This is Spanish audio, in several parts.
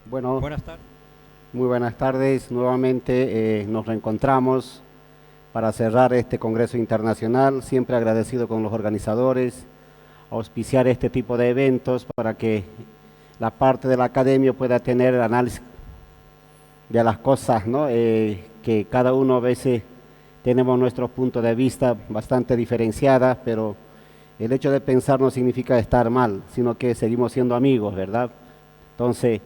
Bueno, Buenas tardes. muy buenas tardes. Nuevamente nos reencontramos para cerrar este Congreso Internacional. Siempre agradecido con los organizadores, auspiciar este tipo de eventos para que la parte de la academia pueda tener el análisis de las cosas, ¿no? Que cada uno a veces tenemos nuestros puntos de vista bastante diferenciadas, pero el hecho de pensar no significa estar mal, sino que seguimos siendo amigos, ¿verdad? Entonces,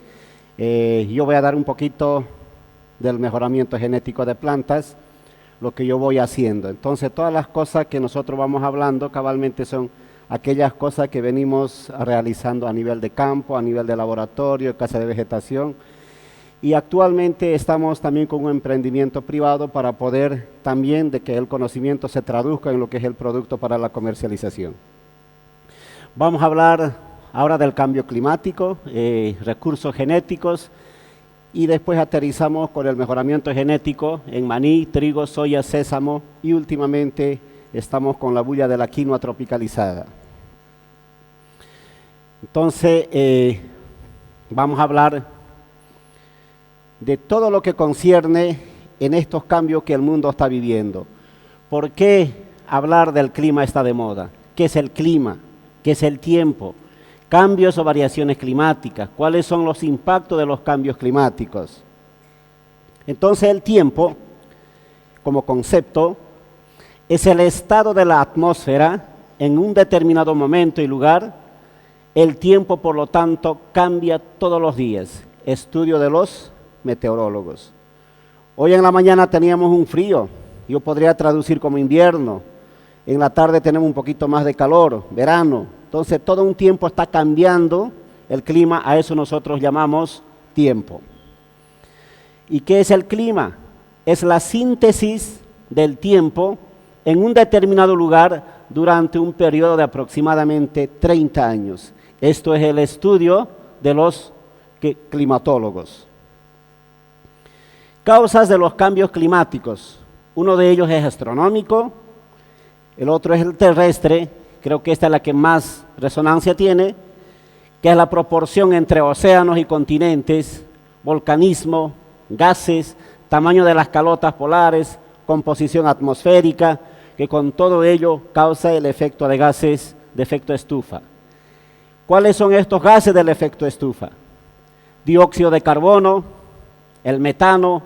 yo voy a dar un poquito del mejoramiento genético de plantas, lo que yo voy haciendo. Entonces, todas las cosas que nosotros vamos hablando cabalmente son aquellas cosas que venimos realizando a nivel de campo, a nivel de laboratorio, casa de vegetación. Y actualmente estamos también con un emprendimiento privado para poder también de que el conocimiento se traduzca en lo que es el producto para la comercialización. Vamos a hablar ahora del cambio climático, recursos genéticos, y después aterrizamos con el mejoramiento genético en maní, trigo, soya, sésamo, y últimamente estamos con la bulla de la quinoa tropicalizada. Entonces, vamos a hablar de todo lo que concierne en estos cambios que el mundo está viviendo. ¿Por qué hablar del clima está de moda? ¿Qué es el clima? ¿Qué es el tiempo? Cambios o variaciones climáticas. ¿Cuáles son los impactos de los cambios climáticos? Entonces el tiempo, como concepto, es el estado de la atmósfera en un determinado momento y lugar. El tiempo, por lo tanto, cambia todos los días. Estudio de los meteorólogos. Hoy en la mañana teníamos un frío, yo podría traducir como invierno. En la tarde tenemos un poquito más de calor, verano. Entonces todo un tiempo está cambiando el clima, a eso nosotros llamamos tiempo. ¿Y qué es el clima? Es la síntesis del tiempo en un determinado lugar durante un periodo de aproximadamente 30 años. Esto es el estudio de los climatólogos. Causas de los cambios climáticos. Uno de ellos es astronómico, el otro es el terrestre, creo que esta es la que más resonancia tiene, que es la proporción entre océanos y continentes, volcanismo, gases, tamaño de las calotas polares, composición atmosférica, que con todo ello causa el efecto de gases de efecto estufa. ¿Cuáles son estos gases del efecto estufa? Dióxido de carbono, el metano,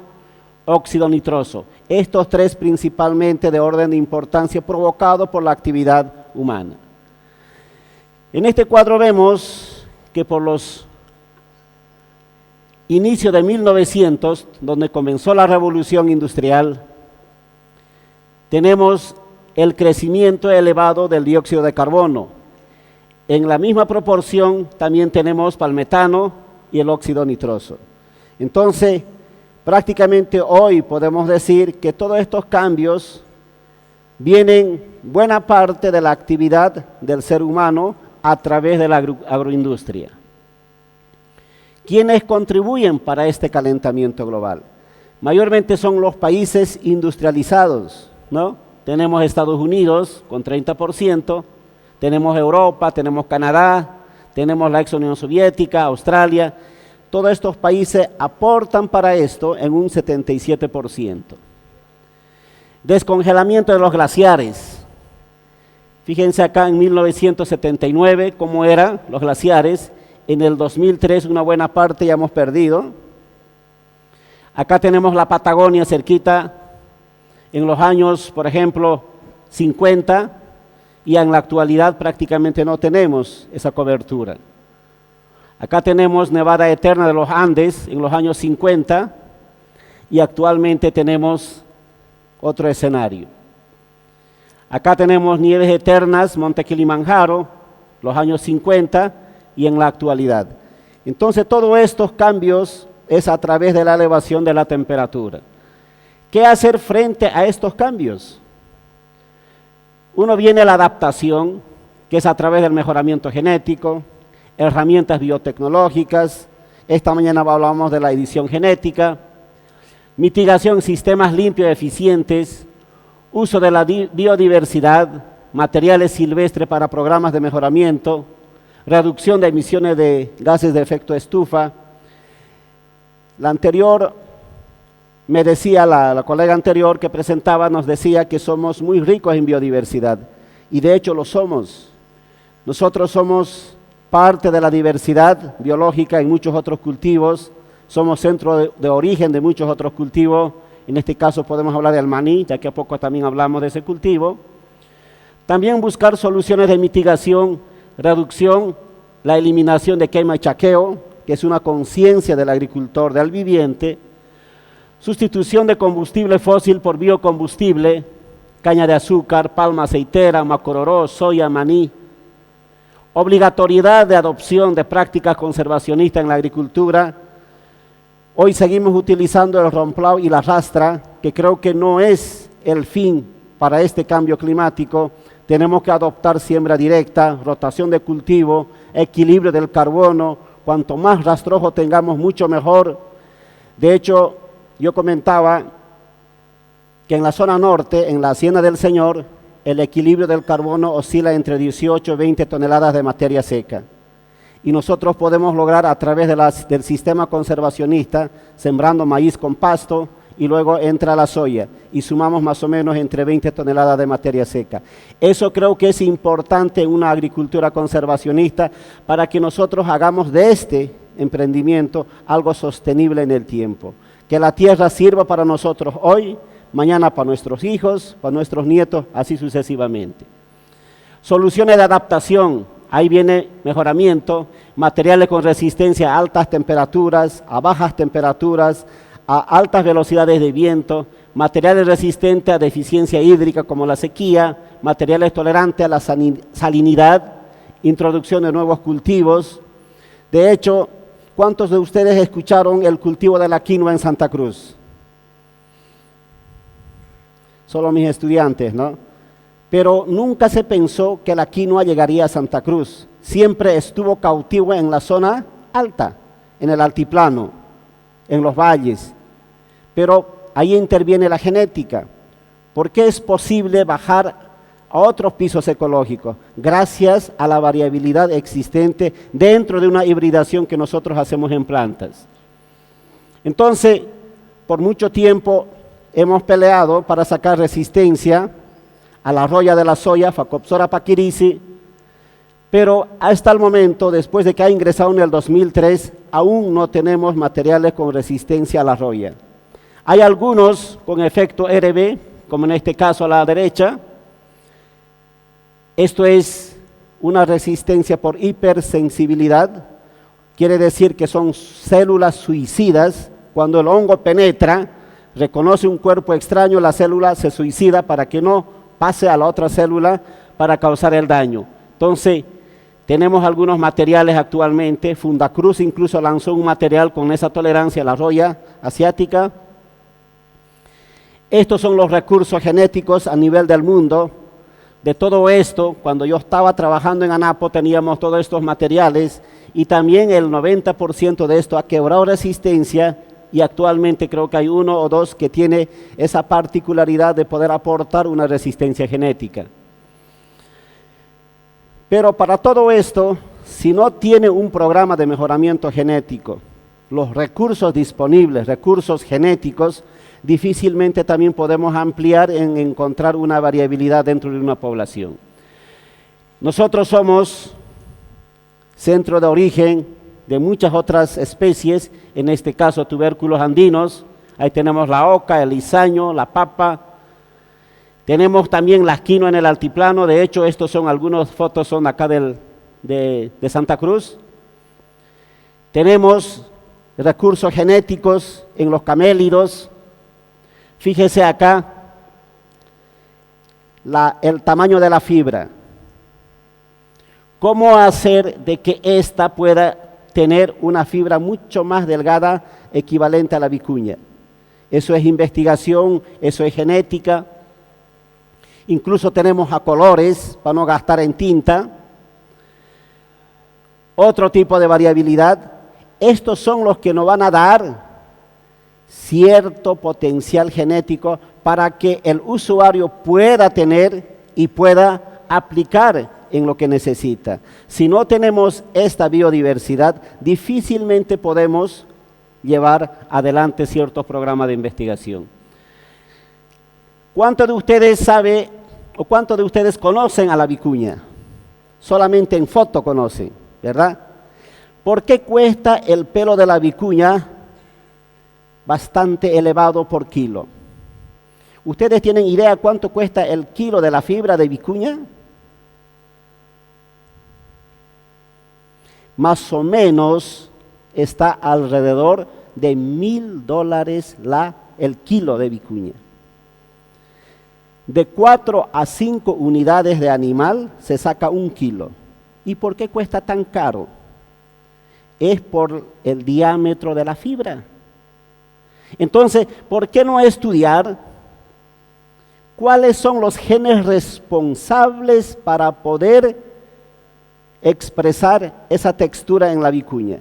óxido nitroso. Estos tres principalmente de orden de importancia provocados por la actividad humana. En este cuadro vemos que por los inicios de 1900, donde comenzó la revolución industrial, tenemos el crecimiento elevado del dióxido de carbono. En la misma proporción también tenemos para el metano y el óxido nitroso. Entonces, prácticamente hoy podemos decir que todos estos cambios vienen buena parte de la actividad del ser humano a través de la agroindustria. ¿Quiénes contribuyen para este calentamiento global? Mayormente son los países industrializados, ¿no? Tenemos Estados Unidos con 30%, tenemos Europa, tenemos Canadá, tenemos la ex Unión Soviética, Australia. Todos estos países aportan para esto en un 77%. Descongelamiento de los glaciares. Fíjense acá en 1979 cómo eran los glaciares. En el 2003 una buena parte ya hemos perdido. Acá tenemos la Patagonia cerquita en los años, por ejemplo, 50, y en la actualidad prácticamente no tenemos esa cobertura. Acá tenemos Nevada Eterna de los Andes en los años 50 y actualmente tenemos otro escenario. Acá tenemos Nieves Eternas, Monte Kilimanjaro, los años 50 y en la actualidad. Entonces todos estos cambios es a través de la elevación de la temperatura. ¿Qué hacer frente a estos cambios? Uno viene la adaptación, que es a través del mejoramiento genético, herramientas biotecnológicas. Esta mañana hablamos de la edición genética, mitigación, sistemas limpios y eficientes, uso de la biodiversidad, materiales silvestres para programas de mejoramiento, reducción de emisiones de gases de efecto estufa, La anterior, me decía la colega anterior que presentaba, nos decía que somos muy ricos en biodiversidad, y de hecho lo somos. Nosotros somos parte de la diversidad biológica en muchos otros cultivos, somos centro de origen de muchos otros cultivos. En este caso podemos hablar del maní, ya que a poco también hablamos de ese cultivo. También buscar soluciones de mitigación, reducción, la eliminación de quema y chaqueo, que es una conciencia del agricultor, del viviente, sustitución de combustible fósil por biocombustible, caña de azúcar, palma aceitera, macororó, soya, maní, obligatoriedad de adopción de prácticas conservacionistas en la agricultura. Hoy seguimos utilizando el romplao y la rastra, que creo que no es el fin para este cambio climático. Tenemos que adoptar siembra directa, rotación de cultivo, equilibrio del carbono. Cuanto más rastrojo tengamos, mucho mejor. De hecho, yo comentaba que en la zona norte, en la Hacienda del Señor, el equilibrio del carbono oscila entre 18 y 20 toneladas de materia seca. Y nosotros podemos lograr a través del sistema conservacionista, sembrando maíz con pasto, y luego entra la soya, y sumamos más o menos entre 20 toneladas de materia seca. Eso creo que es importante en una agricultura conservacionista, para que nosotros hagamos de este emprendimiento algo sostenible en el tiempo. Que la tierra sirva para nosotros hoy, mañana para nuestros hijos, para nuestros nietos, así sucesivamente. Soluciones de adaptación, ahí viene mejoramiento, materiales con resistencia a altas temperaturas, a bajas temperaturas, a altas velocidades de viento, materiales resistentes a deficiencia hídrica como la sequía, materiales tolerantes a la salinidad, introducción de nuevos cultivos. De hecho, ¿cuántos de ustedes escucharon el cultivo de la quinoa en Santa Cruz? Solo mis estudiantes, ¿no? Pero nunca se pensó que la quinoa llegaría a Santa Cruz. Siempre estuvo cautivo en la zona alta, en el altiplano, en los valles. Pero ahí interviene la genética. ¿Por qué es posible bajar a otros pisos ecológicos? Gracias a la variabilidad existente dentro de una hibridación que nosotros hacemos en plantas. Entonces, por mucho tiempo hemos peleado para sacar resistencia a la roya de la soya, Phacopsora pachyrizi, pero hasta el momento, después de que ha ingresado en el 2003, aún no tenemos materiales con resistencia a la roya. Hay algunos con efecto RB, como en este caso a la derecha. Esto es una resistencia por hipersensibilidad, quiere decir que son células suicidas. Cuando el hongo penetra, reconoce un cuerpo extraño, la célula se suicida para que no pase a la otra célula para causar el daño. Entonces, tenemos algunos materiales actualmente. Fundacruz incluso lanzó un material con esa tolerancia a la roya asiática. Estos son los recursos genéticos a nivel del mundo. De todo esto, cuando yo estaba trabajando en ANAPO, teníamos todos estos materiales, y también el 90% de esto ha quebrado resistencia, y actualmente creo que hay uno o dos que tiene esa particularidad de poder aportar una resistencia genética. Pero para todo esto, si no tiene un programa de mejoramiento genético, los recursos disponibles, recursos genéticos, difícilmente también podemos ampliar en encontrar una variabilidad dentro de una población. Nosotros somos centro de origen de muchas otras especies, en este caso tubérculos andinos. Ahí tenemos la oca, el izaño, la papa. Tenemos también la quinoa en el altiplano. De hecho, estos son algunas fotos, son acá de Santa Cruz. Tenemos recursos genéticos en los camélidos. Fíjese acá el tamaño de la fibra. ¿Cómo hacer de que ésta pueda tener una fibra mucho más delgada, equivalente a la vicuña? Eso es investigación, eso es genética. Incluso tenemos a colores para no gastar en tinta. Otro tipo de variabilidad. Estos son los que nos van a dar cierto potencial genético para que el usuario pueda tener y pueda aplicar en lo que necesita. Si no tenemos esta biodiversidad, difícilmente podemos llevar adelante ciertos programas de investigación. ¿Cuántos de ustedes saben o cuántos de ustedes conocen a la vicuña? Solamente en foto conocen, ¿verdad? ¿Por qué cuesta el pelo de la vicuña bastante elevado por kilo? ¿Ustedes tienen idea cuánto cuesta el kilo de la fibra de vicuña? Más o menos está alrededor de $1,000 el kilo de vicuña. De 4 a 5 unidades de animal se saca 1 kilo. ¿Y por qué cuesta tan caro? Es por el diámetro de la fibra. Entonces, ¿por qué no estudiar cuáles son los genes responsables para poder expresar esa textura en la vicuña?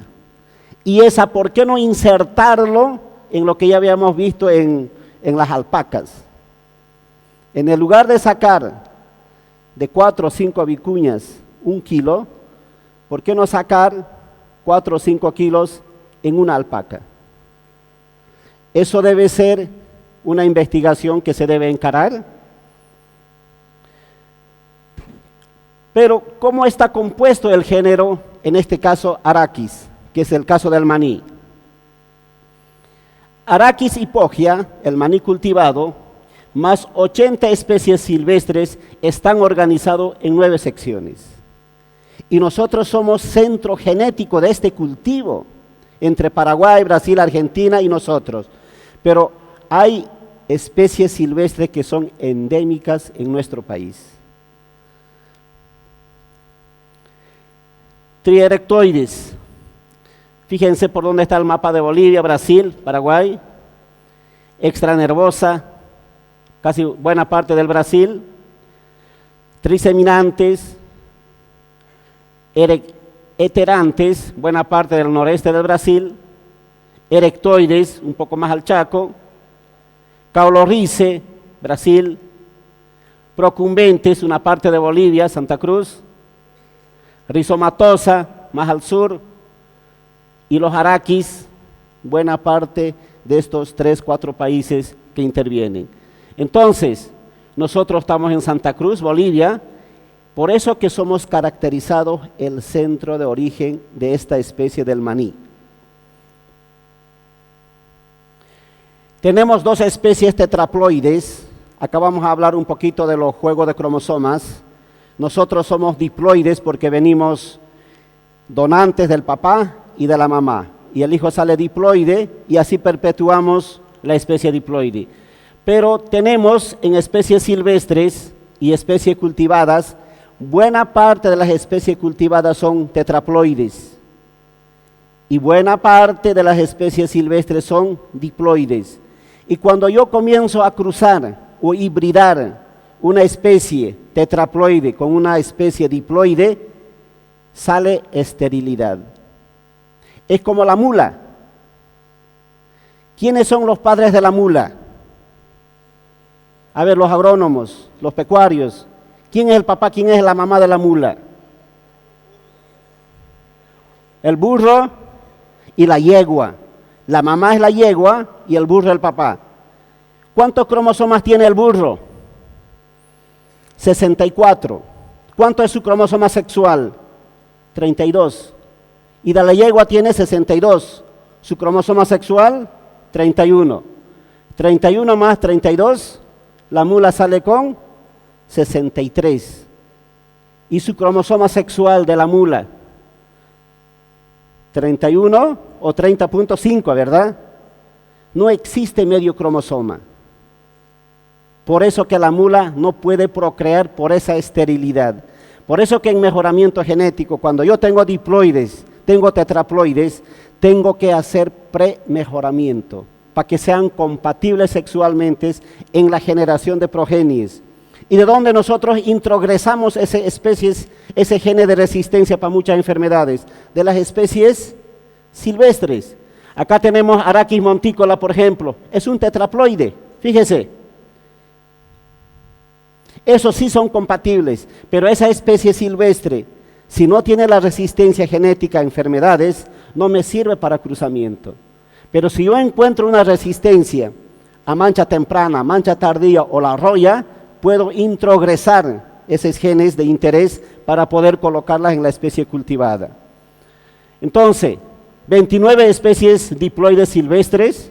Y esa, ¿por qué no insertarlo en lo que ya habíamos visto en las alpacas? En el lugar de sacar de 4 o 5 vicuñas 1 kilo, ¿por qué no sacar 4 o 5 kilos en una alpaca? Eso debe ser una investigación que se debe encarar. Pero, ¿cómo está compuesto el género, en este caso, Arachis, que es el caso del maní? Arachis hipogia, el maní cultivado, más 80 especies silvestres están organizados en 9 secciones. Y nosotros somos centro genético de este cultivo, entre Paraguay, Brasil, Argentina y nosotros. Pero hay especies silvestres que son endémicas en nuestro país. Trierectoides. Fíjense por dónde está el mapa de Bolivia, Brasil, Paraguay. Extranervosa, casi buena parte del Brasil. Triseminantes, heterantes, buena parte del noreste del Brasil. Erectoides, un poco más al Chaco. Caulorrice, Brasil. Procumbentes, una parte de Bolivia, Santa Cruz. Rizomatosa, más al sur. Y los Arachis, buena parte de estos 3, 4 países que intervienen. Entonces, nosotros estamos en Santa Cruz, Bolivia, por eso que somos caracterizados el centro de origen de esta especie del maní. Tenemos 2 especies tetraploides. Acá vamos a hablar un poquito de los juegos de cromosomas. Nosotros somos diploides porque venimos donantes del papá y de la mamá. Y el hijo sale diploide y así perpetuamos la especie diploide. Pero tenemos en especies silvestres y especies cultivadas, buena parte de las especies cultivadas son tetraploides. Y buena parte de las especies silvestres son diploides. Y cuando yo comienzo a cruzar o hibridar una especie tetraploide con una especie diploide, sale esterilidad. Es como la mula. ¿Quiénes son los padres de la mula? A ver, los agrónomos, los pecuarios. ¿Quién es el papá, quién es la mamá de la mula? El burro y la yegua. La mamá es la yegua y el burro es el papá. ¿Cuántos cromosomas tiene el burro? 64. ¿Cuánto es su cromosoma sexual? 32. Y de la yegua tiene 62. Su cromosoma sexual, 31. 31 más 32, la mula sale con 63. Y su cromosoma sexual de la mula, 31 o 30.5, ¿verdad? No existe medio cromosoma. Por eso que la mula no puede procrear por esa esterilidad. Por eso que en mejoramiento genético, cuando yo tengo diploides, tengo tetraploides, tengo que hacer premejoramiento para que sean compatibles sexualmente en la generación de progenies. Y de donde nosotros introgresamos ese gene de resistencia para muchas enfermedades, de las especies silvestres. Acá tenemos Arachis monticola, por ejemplo, es un tetraploide, fíjese. Esos sí son compatibles, pero esa especie silvestre, si no tiene la resistencia genética a enfermedades, no me sirve para cruzamiento. Pero si yo encuentro una resistencia a mancha temprana, mancha tardía o la roya, puedo introgresar esos genes de interés para poder colocarlas en la especie cultivada. Entonces, 29 especies diploides silvestres.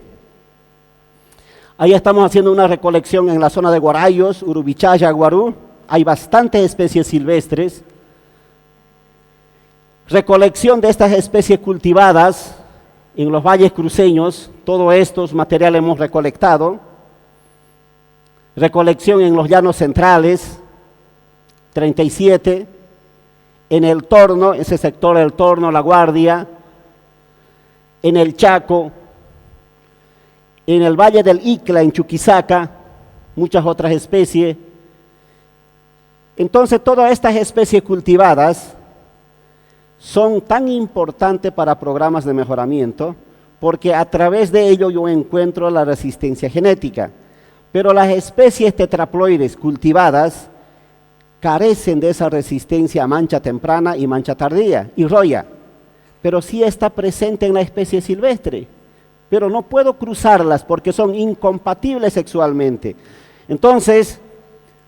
Ahí estamos haciendo una recolección en la zona de Guarayos, Urubichaya, Guarú. Hay bastantes especies silvestres. Recolección de estas especies cultivadas en los valles cruceños. Todos estos materiales hemos recolectado. Recolección en los llanos centrales, 37. En el Torno, ese sector del Torno, La Guardia. En el Chaco. En el Valle del Icla, en Chuquisaca, muchas otras especies. Entonces, todas estas especies cultivadas son tan importantes para programas de mejoramiento, porque a través de ello yo encuentro la resistencia genética. Pero las especies tetraploides cultivadas carecen de esa resistencia a mancha temprana y mancha tardía y roya, pero sí está presente en la especie silvestre. Pero no puedo cruzarlas porque son incompatibles sexualmente. Entonces,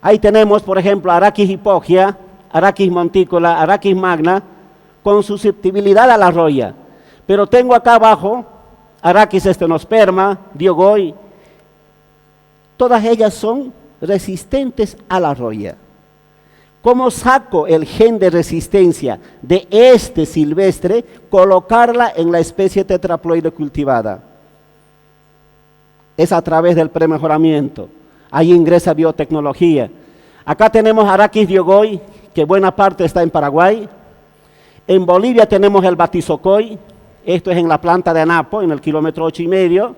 ahí tenemos, por ejemplo, Arachis hypogia, Arachis monticola, Arachis magna, con susceptibilidad a la roya. Pero tengo acá abajo Arachis stenosperma, Diogoi. Todas ellas son resistentes a la roya. ¿Cómo saco el gen de resistencia de este silvestre? Colocarla en la especie tetraploide cultivada. Es a través del premejoramiento. Ahí ingresa biotecnología. Acá tenemos Arachis diogoi, que buena parte está en Paraguay. En Bolivia tenemos el Batizocoy, esto es en la planta de Anapo, en el kilómetro 8,5.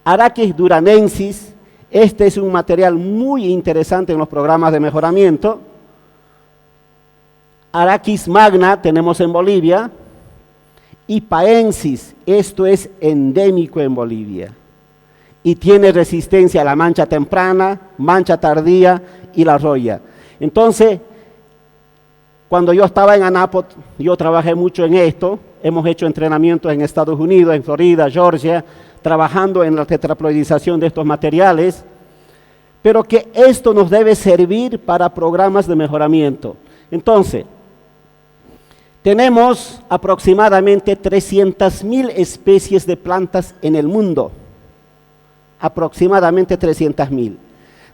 Arachis duranensis, este es un material muy interesante en los programas de mejoramiento. Arachis magna tenemos en Bolivia. Y paensis, esto es endémico en Bolivia. Y tiene resistencia a la mancha temprana, mancha tardía y la roya. Entonces, cuando yo estaba en Anapo, yo trabajé mucho en esto. Hemos hecho entrenamientos en Estados Unidos, en Florida, Georgia, trabajando en la tetraploidización de estos materiales. Pero que esto nos debe servir para programas de mejoramiento. Entonces, tenemos aproximadamente 300.000 especies de plantas en el mundo. Aproximadamente 300.000,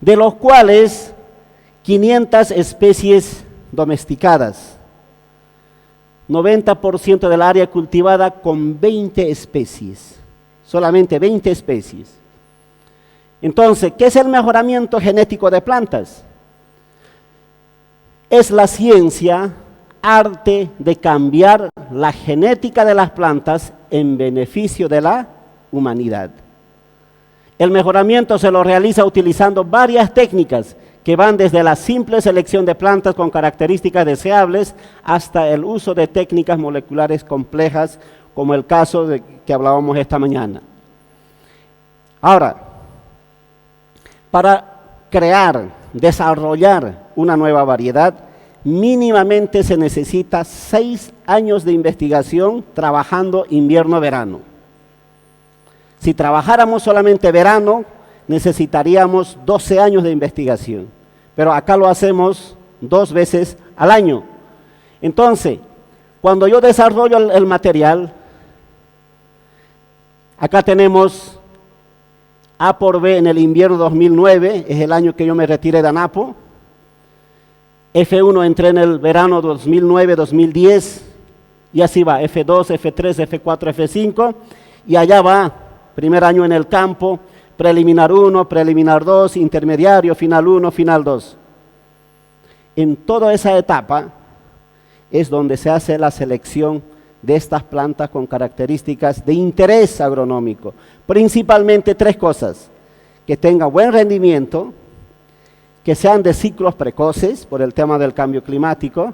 de los cuales 500 especies domesticadas, 90% del área cultivada con 20 especies, solamente 20 especies. Entonces, ¿qué es el mejoramiento genético de plantas? Es la ciencia, arte de cambiar la genética de las plantas en beneficio de la humanidad. El mejoramiento se lo realiza utilizando varias técnicas que van desde la simple selección de plantas con características deseables hasta el uso de técnicas moleculares complejas, como el caso de que hablábamos esta mañana. Ahora, para crear, desarrollar una nueva variedad, mínimamente se necesita 6 años de investigación trabajando invierno-verano. Si trabajáramos solamente verano, necesitaríamos 12 años de investigación, pero acá lo hacemos 2 veces al año. Entonces, cuando yo desarrollo el material, acá tenemos A por B en el invierno 2009, es el año que yo me retiré de Anapo. F1 entré en el verano 2009-2010, y así va, F2, F3, F4, F5, y allá va. Primer año en el campo, preliminar 1, preliminar 2, intermediario, final 1, final 2. En toda esa etapa es donde se hace la selección de estas plantas con características de interés agronómico. Principalmente 3 cosas: que tengan buen rendimiento, que sean de ciclos precoces por el tema del cambio climático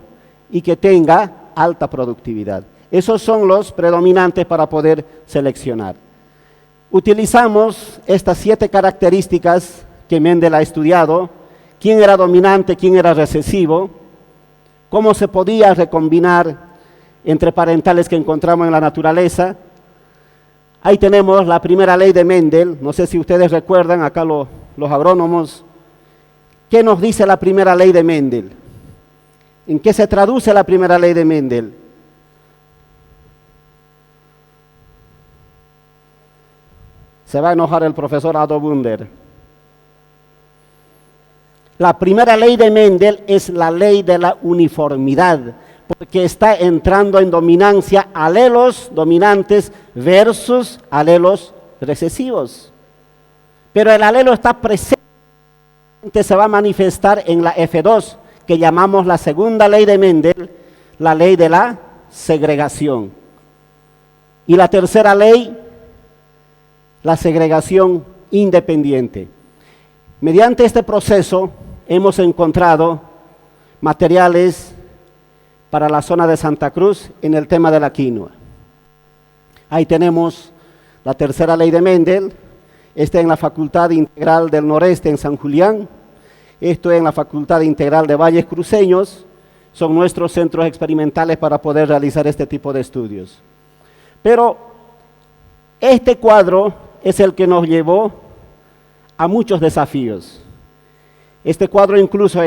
y que tenga alta productividad. Esos son los predominantes para poder seleccionar. Utilizamos estas 7 características que Mendel ha estudiado: quién era dominante, quién era recesivo, cómo se podía recombinar entre parentales que encontramos en la naturaleza. Ahí tenemos la primera ley de Mendel, no sé si ustedes recuerdan, acá los agrónomos. ¿Qué nos dice la primera ley de Mendel? ¿En qué se traduce la primera ley de Mendel? Se va a enojar el profesor Ado Bunder. La primera ley de Mendel es la ley de la uniformidad, porque está entrando en dominancia alelos dominantes versus alelos recesivos. Pero el alelo está presente, se va a manifestar en la F2, que llamamos la segunda ley de Mendel, la ley de la segregación. Y la tercera ley, la segregación independiente. Mediante este proceso hemos encontrado materiales para la zona de Santa Cruz en el tema de la quinoa. Ahí tenemos la tercera ley de Mendel, esta en la Facultad Integral del Noreste en San Julián, esto en la Facultad Integral de Valles Cruceños, son nuestros centros experimentales para poder realizar este tipo de estudios. Pero este cuadro es el que nos llevó a muchos desafíos. Este cuadro incluso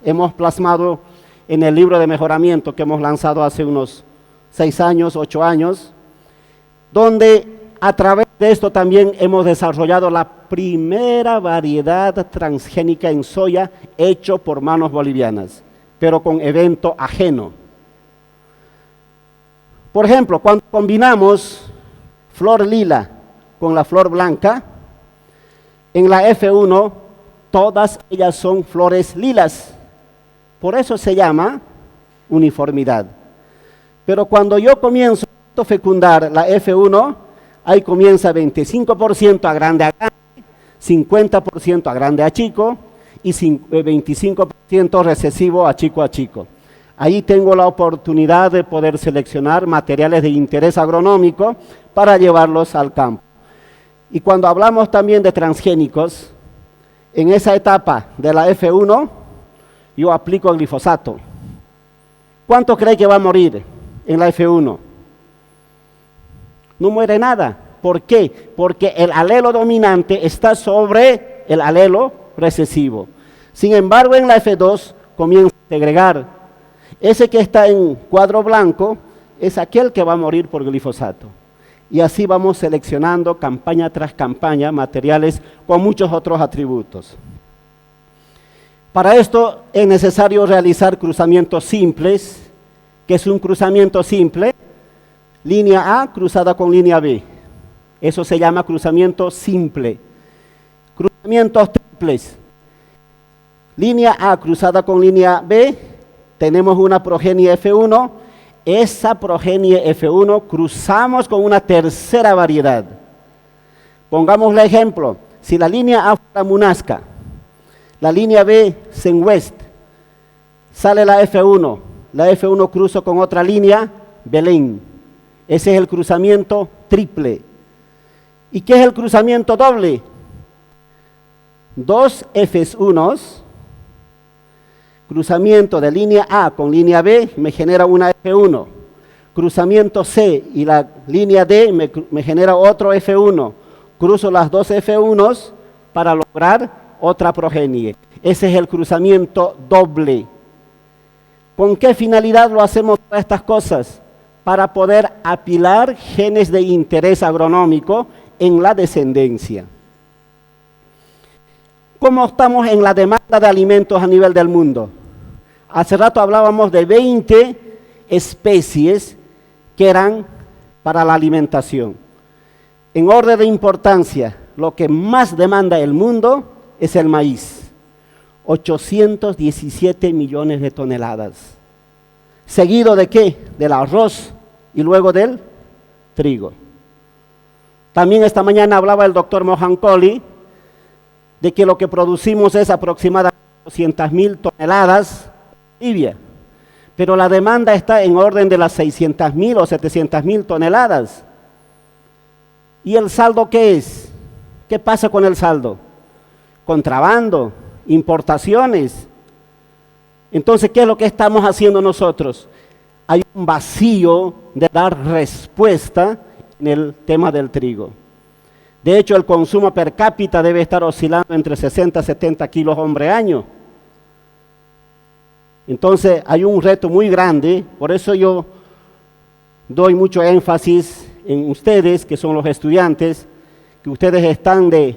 hemos plasmado en el libro de mejoramiento que hemos lanzado hace unos 6 años, 8 años, donde a través de esto también hemos desarrollado la primera variedad transgénica en soya hecho por manos bolivianas, pero con evento ajeno. Por ejemplo, cuando combinamos flor lila con la flor blanca, en la F1 todas ellas son flores lilas, por eso se llama uniformidad. Pero cuando yo comienzo a fecundar la F1, ahí comienza 25% a grande a grande, 50% a grande a chico y 25% recesivo a chico. Ahí tengo la oportunidad de poder seleccionar materiales de interés agronómico para llevarlos al campo. Y cuando hablamos también de transgénicos, en esa etapa de la F1, yo aplico el glifosato. ¿Cuánto cree que va a morir en la F1? No muere nada. ¿Por qué? Porque el alelo dominante está sobre el alelo recesivo. Sin embargo, en la F2 comienza a segregar. Ese que está en cuadro blanco es aquel que va a morir por glifosato. Y así vamos seleccionando campaña tras campaña materiales con muchos otros atributos. Para esto es necesario realizar cruzamientos simples. ¿Qué es un cruzamiento simple? Línea A cruzada con línea B. Eso se llama cruzamiento simple. Cruzamientos triples. Línea A cruzada con línea B, tenemos una progenie F1. Esa progenie F1 cruzamos con una tercera variedad. Pongámosle ejemplo, si la línea A fuera Munasca, la línea B Senwest, sale la F1 cruzo con otra línea, Belén. Ese es el cruzamiento triple. ¿Y qué es el cruzamiento doble? 2 F1, cruzamiento de línea A con línea B me genera una F1. Cruzamiento C y la línea D me genera otro F1. Cruzo las 2 F1s para lograr otra progenie. Ese es el cruzamiento doble. ¿Con qué finalidad lo hacemos todas estas cosas? Para poder apilar genes de interés agronómico en la descendencia. ¿Cómo estamos en la demanda de alimentos a nivel del mundo? Hace rato hablábamos de 20 especies que eran para la alimentación. En orden de importancia, lo que más demanda el mundo es el maíz. 817 millones de toneladas. ¿Seguido de qué? Del arroz y luego del trigo. También esta mañana hablaba el doctor Mohancoli de que lo que producimos es aproximadamente 200.000 toneladas Bolivia, pero la demanda está en orden de las 600.000 o 700.000 toneladas. ¿Y el saldo qué es? ¿Qué pasa con el saldo? Contrabando, importaciones. Entonces, ¿qué es lo que estamos haciendo nosotros? Hay un vacío de dar respuesta en el tema del trigo. De hecho, el consumo per cápita debe estar oscilando entre 60 y 70 kilos hombre-año. Entonces, hay un reto muy grande, por eso yo doy mucho énfasis en ustedes, que son los estudiantes, que ustedes están de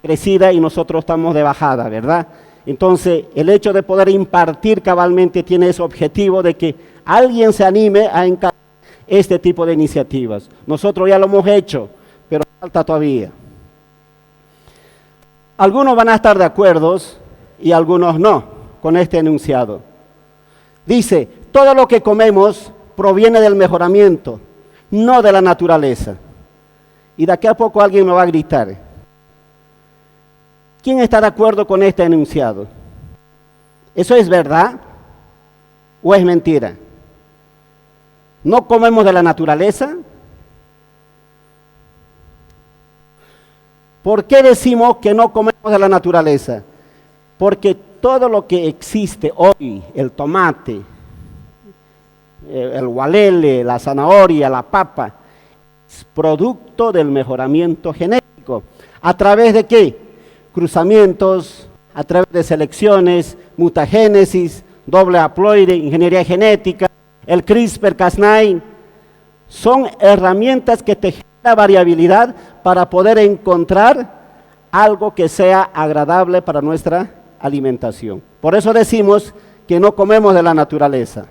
crecida y nosotros estamos de bajada, ¿verdad? Entonces, el hecho de poder impartir cabalmente tiene ese objetivo de que alguien se anime a encarar este tipo de iniciativas. Nosotros ya lo hemos hecho, pero falta todavía. Algunos van a estar de acuerdo y algunos no con este enunciado. Dice, todo lo que comemos proviene del mejoramiento, no de la naturaleza. Y de aquí a poco alguien me va a gritar. ¿Quién está de acuerdo con este enunciado? ¿Eso es verdad o es mentira? ¿No comemos de la naturaleza? ¿Por qué decimos que no comemos de la naturaleza? Porque todo lo que existe hoy, el tomate, el gualele, la zanahoria, la papa, es producto del mejoramiento genético. ¿A través de qué? Cruzamientos, a través de selecciones, mutagénesis, doble haploide, ingeniería genética, el CRISPR-Cas9, son herramientas que te generan variabilidad para poder encontrar algo que sea agradable para nuestra alimentación. Por eso decimos que no comemos de la naturaleza.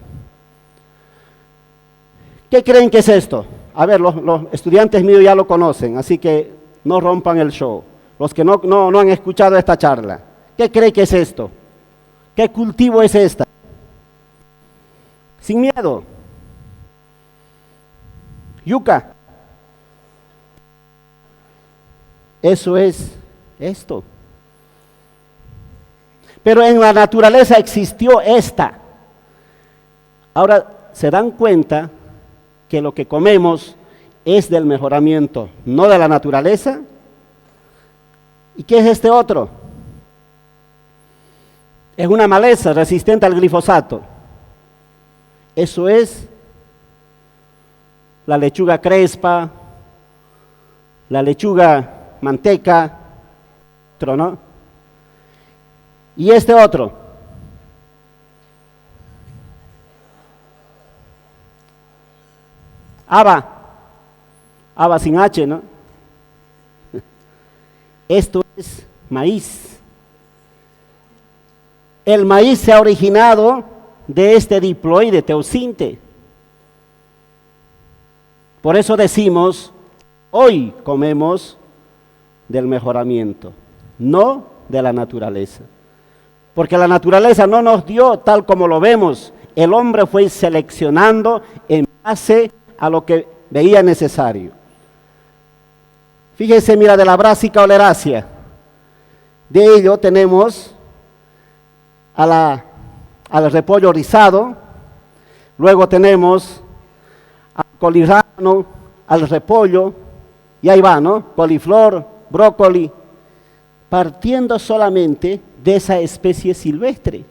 ¿Qué creen que es esto? A ver, los estudiantes míos ya lo conocen, así que no rompan el show. Los que no han escuchado esta charla, ¿qué creen que es esto? ¿Qué cultivo es esta? Sin miedo. Yuca. Eso es esto. Pero en la naturaleza existió esta. Ahora, ¿se dan cuenta que lo que comemos es del mejoramiento, no de la naturaleza? ¿Y qué es este otro? Es una maleza resistente al glifosato. Eso es la lechuga crespa, la lechuga manteca, otro, ¿no? Y este otro. Haba sin H, ¿no? Esto es maíz. El maíz se ha originado de este diploide teosinte. Por eso decimos, hoy comemos del mejoramiento, no de la naturaleza. Porque la naturaleza no nos dio tal como lo vemos. El hombre fue seleccionando en base a lo que veía necesario. Fíjense, mira, de la Brassica oleracea, de ello tenemos al repollo rizado, luego tenemos al colirrano, al repollo, y ahí va, ¿no? Coliflor, brócoli, partiendo solamente de esa especie silvestre.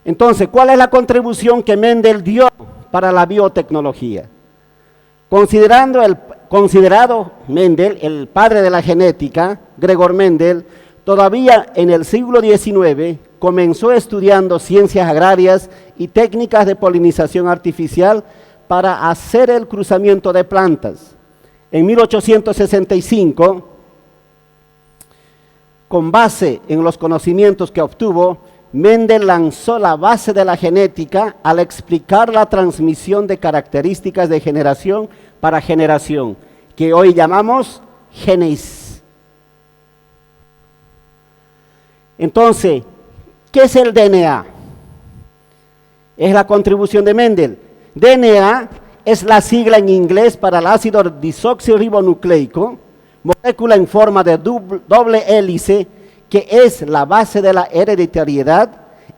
Entonces, ¿cuál es la contribución que Mendel dio para la biotecnología? Considerado Mendel, el padre de la genética, Gregor Mendel, todavía en el siglo XIX comenzó estudiando ciencias agrarias y técnicas de polinización artificial para hacer el cruzamiento de plantas. En 1865, con base en los conocimientos que obtuvo, Mendel lanzó la base de la genética al explicar la transmisión de características de generación para generación, que hoy llamamos genes. Entonces, ¿qué es el DNA? Es la contribución de Mendel. DNA es la sigla en inglés para el ácido disoxirribonucleico, molécula en forma de doble hélice, que es la base de la hereditariedad.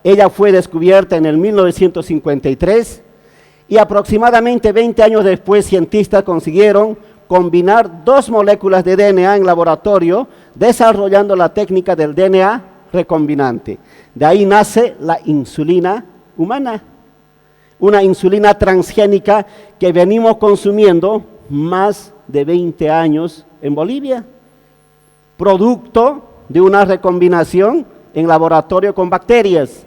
Ella fue descubierta en el 1953 y aproximadamente 20 años después cientistas consiguieron combinar dos moléculas de DNA en laboratorio, desarrollando la técnica del DNA recombinante. De ahí nace la insulina humana. una insulina transgénica que venimos consumiendo más de 20 años en Bolivia, producto de una recombinación en laboratorio con bacterias.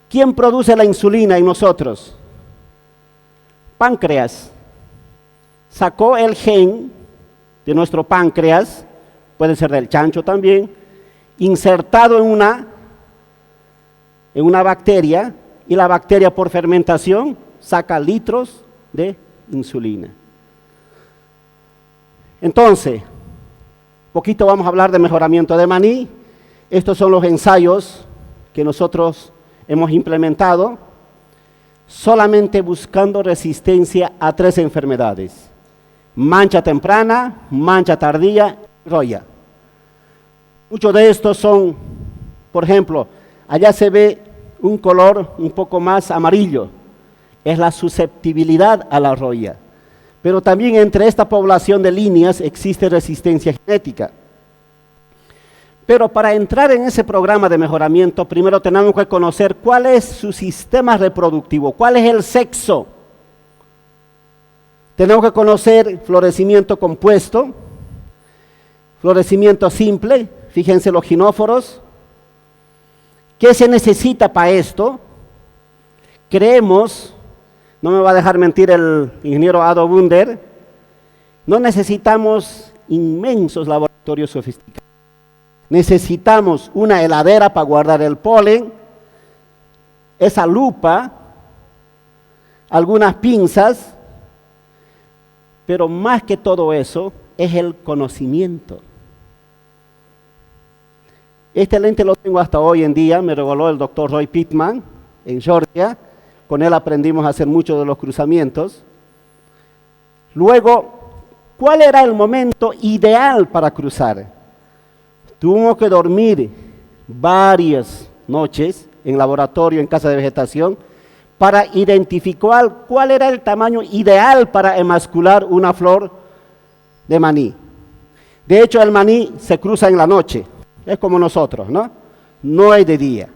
¿Quién produce la insulina en nosotros? Páncreas. Sacó el gen de nuestro páncreas, puede ser del chancho también, insertado en una bacteria, y la bacteria por fermentación saca litros de insulina. Entonces, poquito vamos a hablar de mejoramiento de maní. Estos son los ensayos que nosotros hemos implementado, solamente buscando resistencia a 3 enfermedades: mancha temprana, mancha tardía, roya. Muchos de estos son, por ejemplo, allá se ve un color un poco más amarillo, es la susceptibilidad a la roya. Pero también entre esta población de líneas existe resistencia genética. Pero para entrar en ese programa de mejoramiento, primero tenemos que conocer cuál es su sistema reproductivo, cuál es el sexo. Tenemos que conocer florecimiento compuesto, florecimiento simple, fíjense los ginóforos. ¿Qué se necesita para esto? Creemos, no me va a dejar mentir el ingeniero Ado Wunder, no necesitamos inmensos laboratorios sofisticados. Necesitamos una heladera para guardar el polen, esa lupa, algunas pinzas, pero más que todo eso es el conocimiento. Este lente lo tengo hasta hoy en día, me regaló el doctor Roy Pittman en Georgia, con él aprendimos a hacer muchos de los cruzamientos. Luego, ¿cuál era el momento ideal para cruzar? Tuvimos que dormir varias noches en laboratorio, en casa de vegetación, para identificar cuál era el tamaño ideal para emascular una flor de maní. De hecho, el maní se cruza en la noche, es como nosotros, ¿no? No hay de día.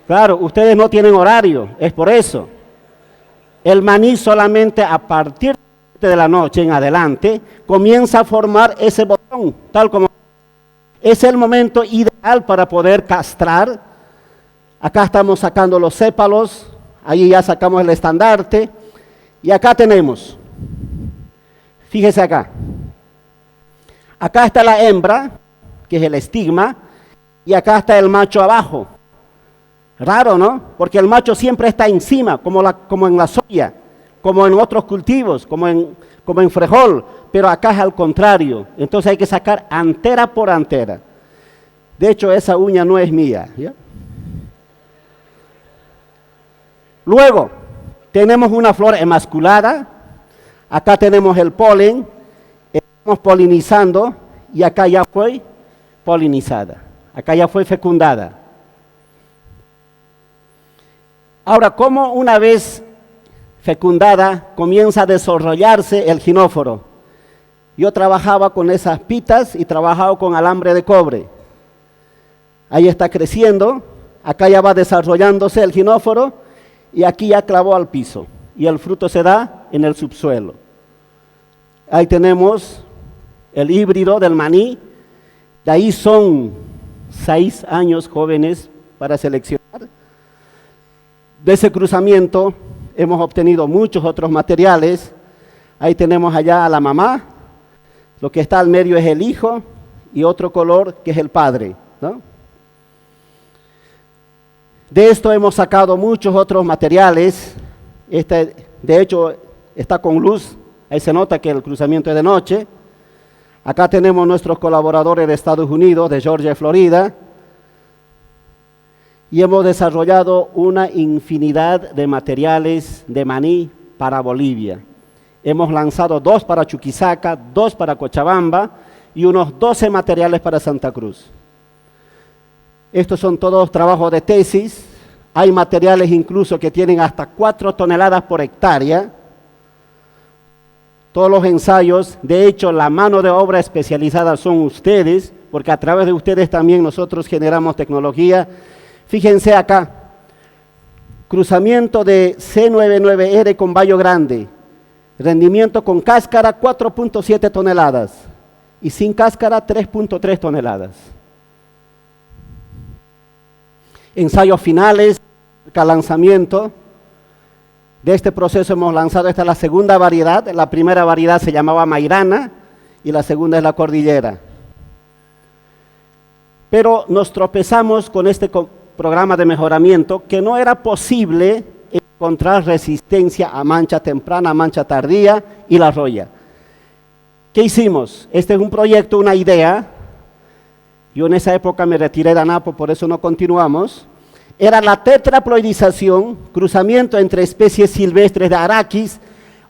Claro, ustedes no tienen horario, es por eso. El maní solamente a partir de la noche en adelante comienza a formar ese botón, tal como es el momento ideal para poder castrar. Acá estamos sacando los sépalos, ahí ya sacamos el estandarte, y acá tenemos, fíjese acá está la hembra, que es el estigma, y acá está el macho abajo. Raro, ¿no? Porque el macho siempre está encima, como en la soya, como en otros cultivos, como en frijol, pero acá es al contrario. Entonces hay que sacar antera por antera. De hecho, esa uña no es mía, ¿ya? Luego, tenemos una flor emasculada, acá tenemos el polen, estamos polinizando, y acá ya fue polinizada, acá ya fue fecundada. Ahora, ¿cómo una vez fecundada comienza a desarrollarse el ginóforo? Yo trabajaba con esas pitas y trabajaba con alambre de cobre. Ahí está creciendo, acá ya va desarrollándose el ginóforo y aquí ya clavó al piso y el fruto se da en el subsuelo. Ahí tenemos el híbrido del maní, de ahí son 6 años jóvenes para seleccionar. De ese cruzamiento hemos obtenido muchos otros materiales. Ahí tenemos allá a la mamá, lo que está al medio es el hijo y otro color que es el padre, ¿no? De esto hemos sacado muchos otros materiales. De hecho, está con luz, ahí se nota que el cruzamiento es de noche. Acá tenemos nuestros colaboradores de Estados Unidos, de Georgia y Florida. Y hemos desarrollado una infinidad de materiales de maní para Bolivia. Hemos lanzado 2 para Chuquisaca, 2 para Cochabamba y unos 12 materiales para Santa Cruz. Estos son todos trabajos de tesis. Hay materiales incluso que tienen hasta 4 toneladas por hectárea. Todos los ensayos, de hecho, la mano de obra especializada son ustedes, porque a través de ustedes también nosotros generamos tecnología. Fíjense acá, Cruzamiento de C99R con vallo grande. Rendimiento con cáscara 4.7 toneladas y sin cáscara 3.3 toneladas. Ensayos finales, lanzamiento. De este proceso hemos lanzado, esta es la segunda variedad. La primera variedad se llamaba Mairana y la segunda es la Cordillera. Pero nos tropezamos con este programa de mejoramiento que no era posible encontrar resistencia a mancha temprana, a mancha tardía y la roya. ¿Qué hicimos? Este es un proyecto, una idea. Yo en esa época me retiré de ANAPO, por eso no continuamos. Era la tetraploidización, cruzamiento entre especies silvestres de Arachis,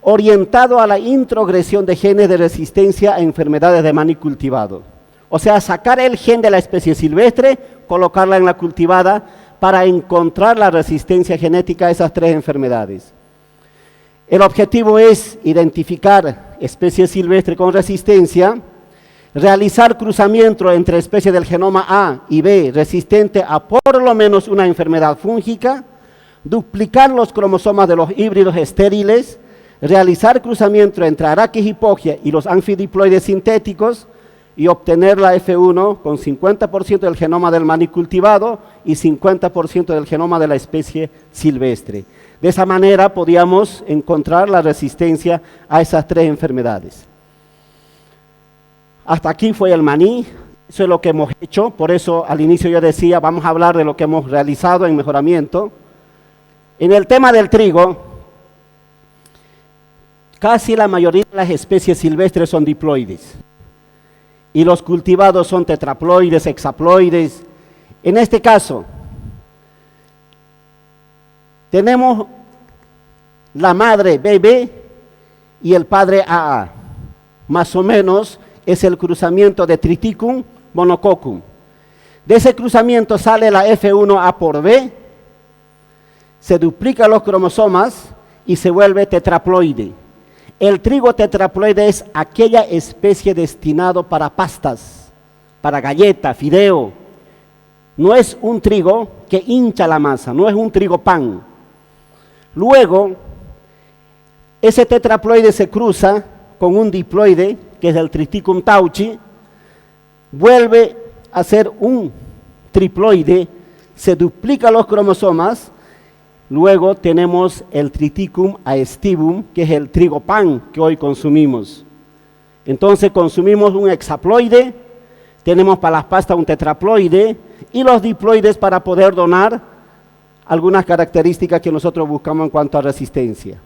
orientado a la introgresión de genes de resistencia a enfermedades de maní cultivado. O sea, sacar el gen de la especie silvestre, colocarla en la cultivada para encontrar la resistencia genética a esas tres enfermedades. El objetivo es identificar especies silvestres con resistencia, realizar cruzamiento entre especies del genoma A y B resistente a por lo menos una enfermedad fúngica, duplicar los cromosomas de los híbridos estériles, realizar cruzamiento entre Arachis hipogia y los anfidiploides sintéticos y obtener la F1 con 50% del genoma del maní cultivado y 50% del genoma de la especie silvestre. De esa manera podíamos encontrar la resistencia a esas tres enfermedades. Hasta aquí fue el maní, eso es lo que hemos hecho, por eso al inicio yo decía, vamos a hablar de lo que hemos realizado en mejoramiento. En el tema del trigo, casi la mayoría de las especies silvestres son diploides y los cultivados son tetraploides, hexaploides. En este caso, tenemos la madre BB y el padre AA, más o menos. Es el cruzamiento de Triticum monococcum. De ese cruzamiento sale la F1A por B, se duplican los cromosomas y se vuelve tetraploide. El trigo tetraploide es aquella especie destinado para pastas, para galleta, fideo. No es un trigo que hincha la masa, no es un trigo pan. Luego, ese tetraploide se cruza con un diploide, que es el Triticum tauchi, vuelve a ser un triploide, se duplican los cromosomas, luego tenemos el Triticum aestivum, que es el trigo pan que hoy consumimos. Entonces consumimos un hexaploide, tenemos para las pastas un tetraploide y los diploides para poder donar algunas características que nosotros buscamos en cuanto a resistencia.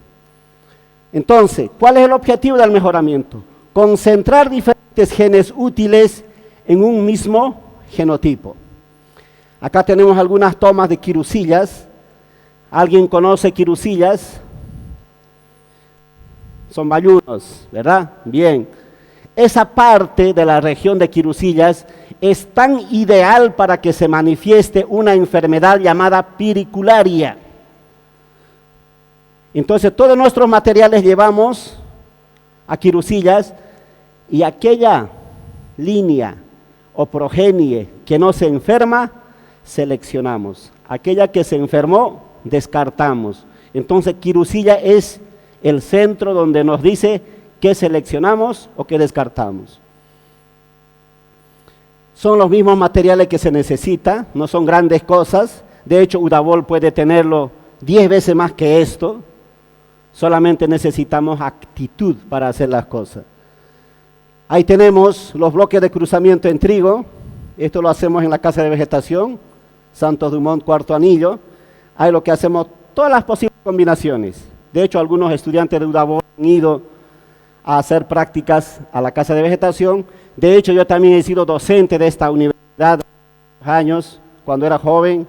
Entonces, ¿cuál es el objetivo del mejoramiento? Concentrar diferentes genes útiles en un mismo genotipo. Acá tenemos algunas tomas de quirusillas. ¿Alguien conoce quirusillas? Son bayunos, ¿verdad? Bien. Esa parte de la región de quirusillas es tan ideal para que se manifieste una enfermedad llamada piricularia. Entonces todos nuestros materiales llevamos a quirusillas y aquella línea o progenie que no se enferma, seleccionamos. Aquella que se enfermó, descartamos. Entonces quirusilla es el centro donde nos dice qué seleccionamos o qué descartamos. Son los mismos materiales que se necesita, no son grandes cosas. De hecho, Udavol puede tenerlo 10 veces más que esto. Solamente necesitamos actitud para hacer las cosas. Ahí tenemos los bloques de cruzamiento en trigo. Esto lo hacemos en la Casa de Vegetación, Santos Dumont, Cuarto Anillo. Ahí lo que hacemos, todas las posibles combinaciones. De hecho, algunos estudiantes de Udavol han ido a hacer prácticas a la Casa de Vegetación. De hecho, yo también he sido docente de esta universidad años, cuando era joven.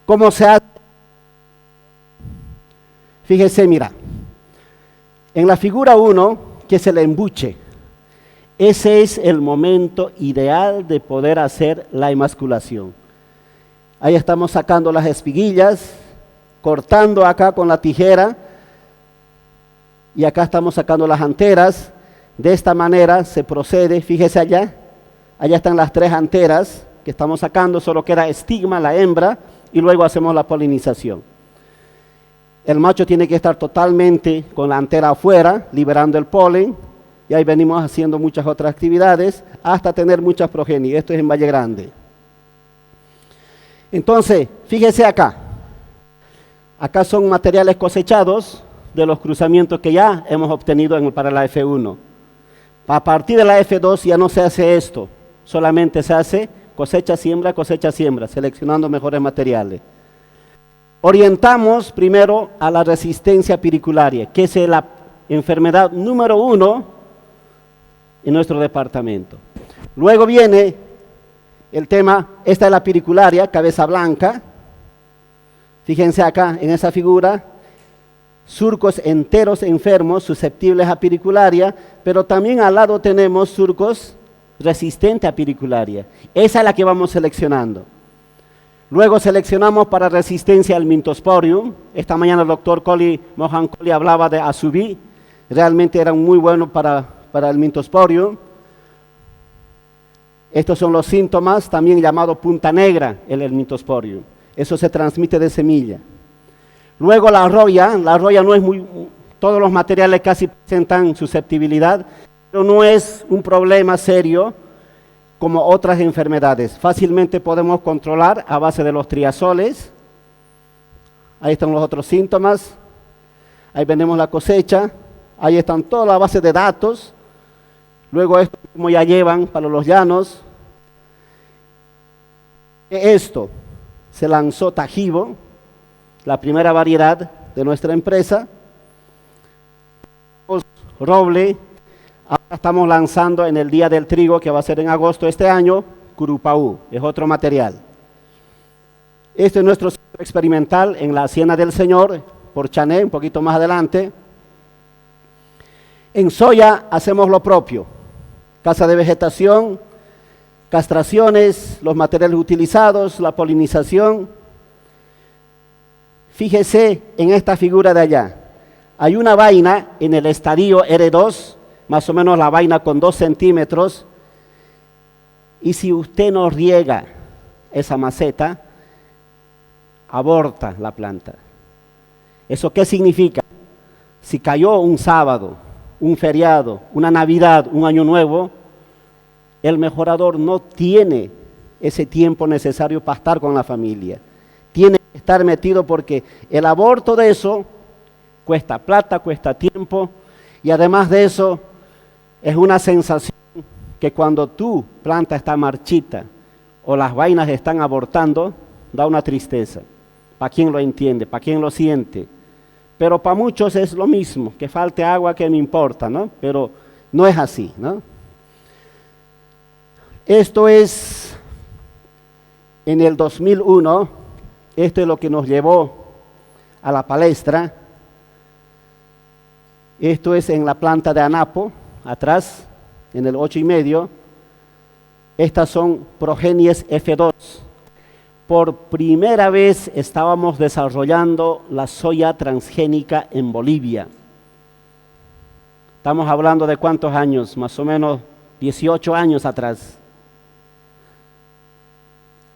¿Cómo se hace? Fíjese, mira, en la figura 1, que es el embuche, ese es el momento ideal de poder hacer la emasculación. Ahí estamos sacando las espiguillas, cortando acá con la tijera, y acá estamos sacando las anteras. De esta manera se procede, fíjese allá están las 3 anteras que estamos sacando, solo queda estigma, la hembra, y luego hacemos la polinización. El macho tiene que estar totalmente con la antera afuera, liberando el polen, y ahí venimos haciendo muchas otras actividades hasta tener muchas progenies. Esto es en Valle Grande. Entonces, fíjese acá. Acá son materiales cosechados de los cruzamientos que ya hemos obtenido para la F1. A partir de la F2 ya no se hace esto, solamente se hace cosecha, siembra, seleccionando mejores materiales. Orientamos primero a la resistencia piricularia, que es la enfermedad número 1 en nuestro departamento. Luego viene el tema, esta es la piricularia, cabeza blanca. Fíjense acá en esa figura, surcos enteros enfermos susceptibles a piricularia, pero también al lado tenemos surcos resistentes a piricularia. Esa es la que vamos seleccionando. Luego seleccionamos para resistencia al Mintosporium. Esta mañana el doctor Mohan Kohli hablaba de Azubí. Realmente eran muy buenos para el Mintosporium. Estos son los síntomas, también llamado punta negra, el Mintosporium. Eso se transmite de semilla. Luego la roya no es todos los materiales casi presentan susceptibilidad, pero no es un problema serio como otras enfermedades. Fácilmente podemos controlar a base de los triazoles. Ahí están los otros síntomas. Ahí venimos la cosecha. Ahí están toda la base de datos. Luego esto como ya llevan para los llanos. Esto se lanzó Tajibo, la primera variedad de nuestra empresa. Roble, ahora estamos lanzando en el Día del Trigo, que va a ser en agosto de este año, Curupaú, es otro material. Este es nuestro centro experimental en la Hacienda del Señor, por Chané, un poquito más adelante. En soya hacemos lo propio, casa de vegetación, castraciones, los materiales utilizados, la polinización. Fíjese en esta figura de allá. Hay una vaina en el estadio R2, más o menos la vaina con 2 centímetros, y si usted no riega esa maceta, aborta la planta. ¿Eso qué significa? Si cayó un sábado, un feriado, una Navidad, un Año Nuevo, el mejorador no tiene ese tiempo necesario para estar con la familia. Tiene que estar metido porque el aborto de eso cuesta plata, cuesta tiempo, y además de eso es una sensación que cuando tu planta está marchita o las vainas están abortando, da una tristeza. ¿Para quién lo entiende? ¿Para quién lo siente? Pero para muchos es lo mismo, que falte agua, que me importa, ¿no? Pero no es así, ¿no? Esto es en el 2001, esto es lo que nos llevó a la palestra. Esto es en la planta de Anapo, atrás, en el 8,5. Estas son progenies F2. Por primera vez estábamos desarrollando la soya transgénica en Bolivia. Estamos hablando de cuántos años, más o menos 18 años atrás.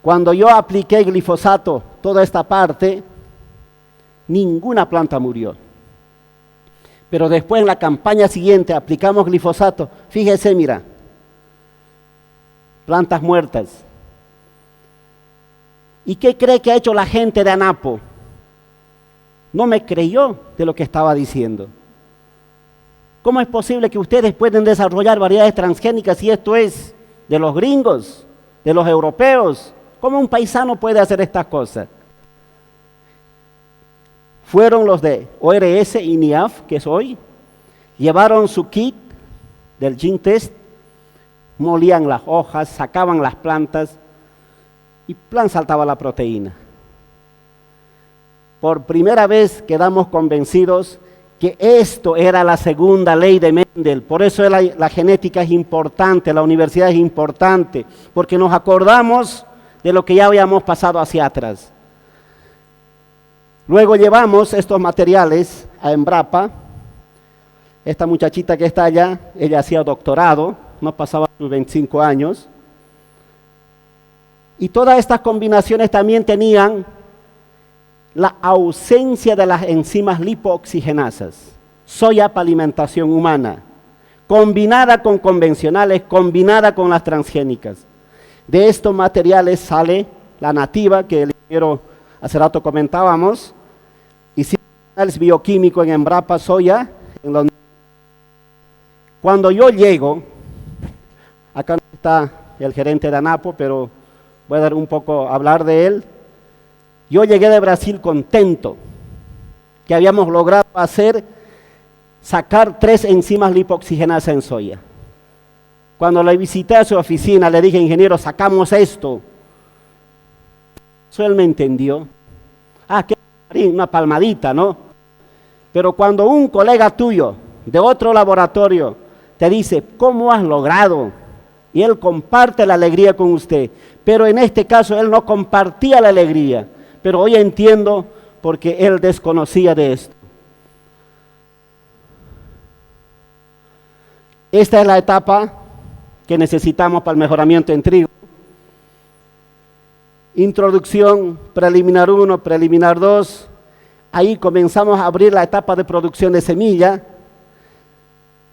Cuando yo apliqué glifosato, toda esta parte, ninguna planta murió. Pero después en la campaña siguiente aplicamos glifosato. Fíjese, mira, plantas muertas. ¿Y qué cree que ha hecho la gente de Anapo? No me creyó de lo que estaba diciendo. ¿Cómo es posible que ustedes pueden desarrollar variedades transgénicas si esto es de los gringos, de los europeos? ¿Cómo un paisano puede hacer estas cosas? Fueron los de ORS y NIAF, que es hoy, llevaron su kit del Gene Test, molían las hojas, sacaban las plantas y plan saltaba la proteína. Por primera vez quedamos convencidos que esto era la segunda ley de Mendel. Por eso la genética es importante, la universidad es importante, porque nos acordamos de lo que ya habíamos pasado hacia atrás. Luego llevamos estos materiales a Embrapa. Esta muchachita que está allá, ella hacía doctorado, no pasaba sus 25 años. Y todas estas combinaciones también tenían la ausencia de las enzimas lipooxigenasas, soya para alimentación humana, combinada con convencionales, combinada con las transgénicas. De estos materiales sale la nativa, que el ingeniero hace rato comentábamos, y si análisis bioquímico en Embrapa Soya. Cuando yo llego, acá no está el gerente de ANAPO, pero voy a dar un poco a hablar de él. Yo llegué de Brasil contento, que habíamos logrado sacar 3 enzimas lipooxigenasas en soya. Cuando le visité a su oficina, le dije, ingeniero, sacamos esto. Eso él me entendió. Ah, qué una palmadita, ¿no? Pero cuando un colega tuyo de otro laboratorio te dice, ¿cómo has logrado? Y él comparte la alegría con usted. Pero en este caso él no compartía la alegría. Pero hoy entiendo porque él desconocía de esto. Esta es la etapa que necesitamos para el mejoramiento en trigo. Introducción, preliminar 1, preliminar 2. Ahí comenzamos a abrir la etapa de producción de semilla.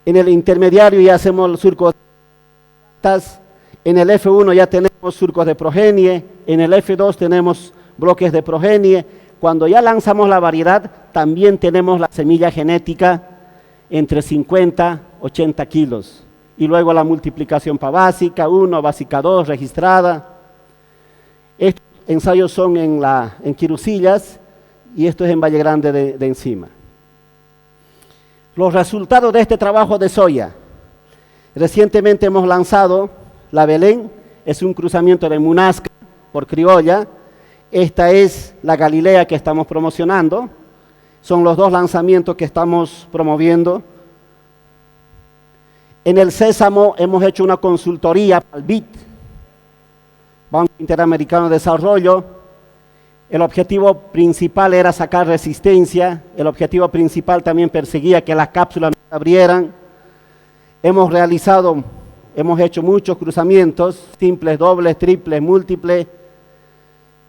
En el intermediario ya hacemos los surcos. En el F1 ya tenemos surcos de progenie. En el F2 tenemos bloques de progenie. Cuando ya lanzamos la variedad, también tenemos la semilla genética entre 50 y 80 kilos. Y luego la multiplicación para básica 1, básica 2, registrada. Estos ensayos son en Quirusillas y esto es en Valle Grande de Encima. Los resultados de este trabajo de soya. Recientemente hemos lanzado la Belén, es un cruzamiento de Munasca por criolla. Esta es la Galilea que estamos promocionando. Son los 2 lanzamientos que estamos promoviendo. En el sésamo hemos hecho una consultoría al BID, Banco Interamericano de Desarrollo. El objetivo principal era sacar resistencia. El objetivo principal también perseguía que las cápsulas no se abrieran. Hemos hecho muchos cruzamientos, simples, dobles, triples, múltiples.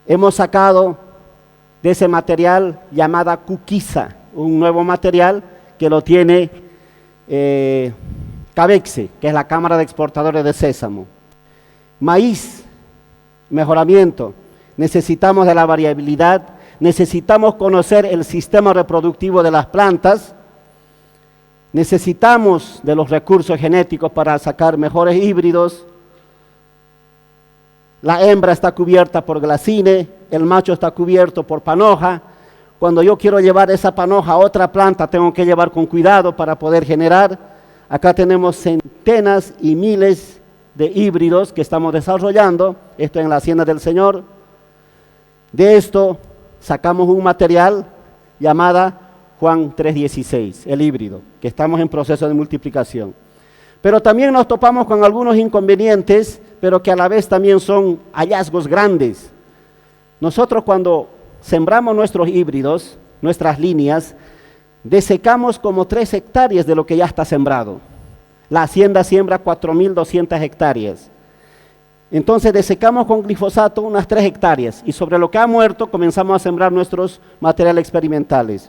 Hemos sacado de ese material llamada Cuquiza, un nuevo material que lo tiene Cabexe, que es la Cámara de Exportadores de Sésamo. Maíz, mejoramiento. Necesitamos de la variabilidad, necesitamos conocer el sistema reproductivo de las plantas, necesitamos de los recursos genéticos para sacar mejores híbridos. La hembra está cubierta por glacine, el macho está cubierto por panoja. Cuando yo quiero llevar esa panoja a otra planta, tengo que llevar con cuidado para poder generar. Acá tenemos centenas y miles de híbridos que estamos desarrollando, esto en la Hacienda del Señor. De esto sacamos un material llamado Juan 316, el híbrido, que estamos en proceso de multiplicación. Pero también nos topamos con algunos inconvenientes, pero que a la vez también son hallazgos grandes. Nosotros cuando sembramos nuestros híbridos, nuestras líneas, desecamos como 3 hectáreas de lo que ya está sembrado. La hacienda siembra 4.200 hectáreas. Entonces desecamos con glifosato unas 3 hectáreas y sobre lo que ha muerto comenzamos a sembrar nuestros materiales experimentales.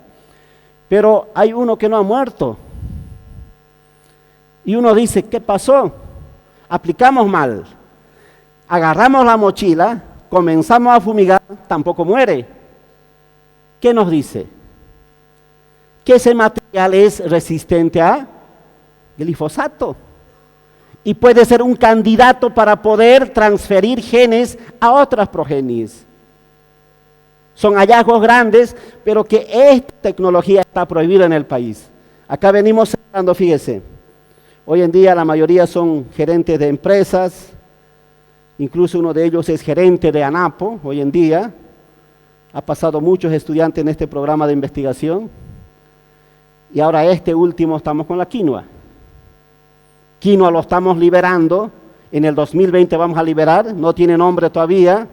Pero hay uno que no ha muerto. Y uno dice, ¿qué pasó? Aplicamos mal. Agarramos la mochila, comenzamos a fumigar, tampoco muere. ¿Qué nos dice? Que ese material es resistente a glifosato y puede ser un candidato para poder transferir genes a otras progenies. Son hallazgos grandes, pero que esta tecnología está prohibida en el país. Acá venimos sembrando, fíjese, hoy en día la mayoría son gerentes de empresas, incluso uno de ellos es gerente de ANAPO hoy en día. Ha pasado muchos estudiantes en este programa de investigación. Y ahora este último estamos con la quinoa. Quinoa lo estamos liberando, en el 2020 vamos a liberar, no tiene nombre todavía.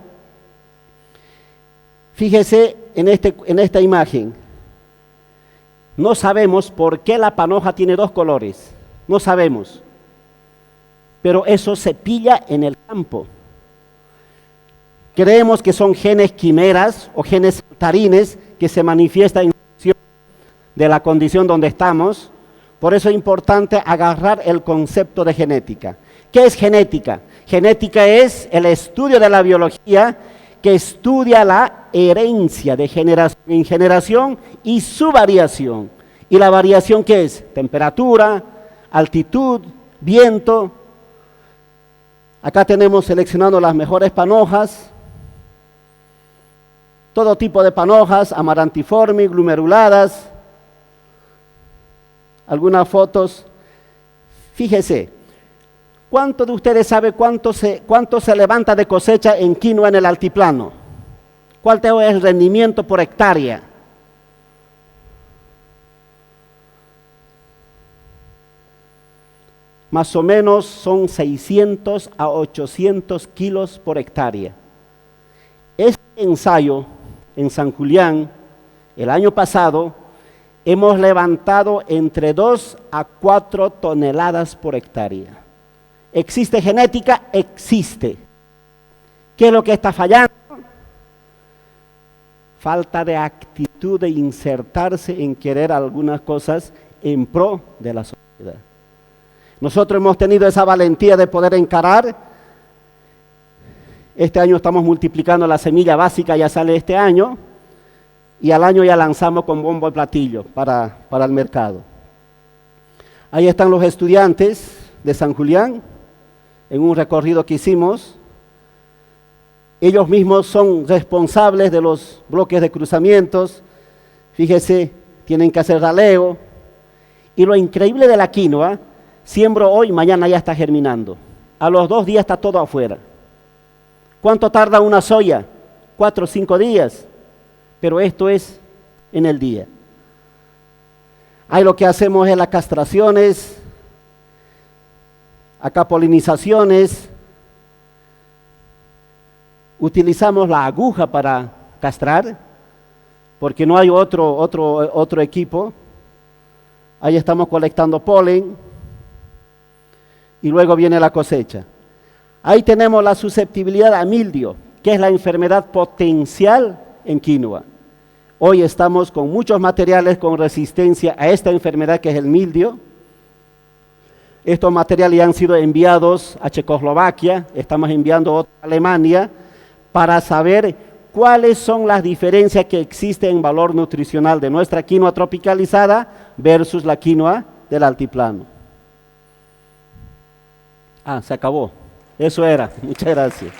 Fíjese en esta imagen. No sabemos por qué la panoja tiene 2 colores, no sabemos. Pero eso se pilla en el campo. Creemos que son genes quimeras o genes tarines que se manifiesta en función de la condición donde estamos. Por eso es importante agarrar el concepto de genética. ¿Qué es genética? Genética es el estudio de la biología que estudia la herencia de generación en generación y su variación. ¿Y la variación qué es? Temperatura, altitud, viento. Acá tenemos seleccionando las mejores panojas, todo tipo de panojas, amarantiformes, glomeruladas, algunas fotos. Fíjese, ¿cuántos de ustedes saben cuánto se levanta de cosecha en quinoa en el altiplano? ¿Cuál es el rendimiento por hectárea? Más o menos son 600 a 800 kilos por hectárea. Este ensayo en San Julián, el año pasado, hemos levantado entre 2 a 4 toneladas por hectárea. ¿Existe genética? Existe. ¿Qué es lo que está fallando? Falta de actitud de insertarse en querer algunas cosas en pro de la sociedad. Nosotros hemos tenido esa valentía de poder encarar. Este año estamos multiplicando la semilla básica, ya sale este año, y al año ya lanzamos con bombo y platillo para el mercado. Ahí están los estudiantes de San Julián, en un recorrido que hicimos. Ellos mismos son responsables de los bloques de cruzamientos. Fíjese, tienen que hacer raleo. Y lo increíble de la quinoa, siembro hoy, mañana ya está germinando. A los 2 días está todo afuera. ¿Cuánto tarda una soya? 4 o 5 días. Pero esto es en el día. Ahí lo que hacemos es las castraciones, acá polinizaciones. Utilizamos la aguja para castrar, porque no hay otro equipo. Ahí estamos colectando polen y luego viene la cosecha. Ahí tenemos la susceptibilidad a mildio, que es la enfermedad potencial en quinoa. Hoy estamos con muchos materiales con resistencia a esta enfermedad que es el mildio. Estos materiales ya han sido enviados a Checoslovaquia, estamos enviando otros a Alemania para saber cuáles son las diferencias que existen en valor nutricional de nuestra quinoa tropicalizada versus la quinoa del altiplano. Se acabó. Eso era. Muchas gracias.